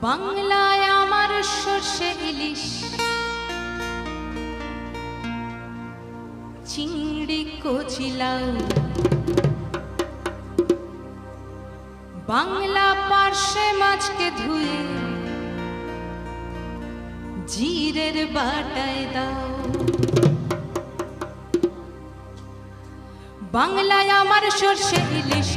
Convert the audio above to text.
বাংলায় আমার সর্ষে ইলিশ, চিংড়ি কচি লাউ, বাংলা পার্শে মাছকে ধুয়ে জিরের বাটায় দাও। বাংলায় আমার সর্ষে ইলিশ,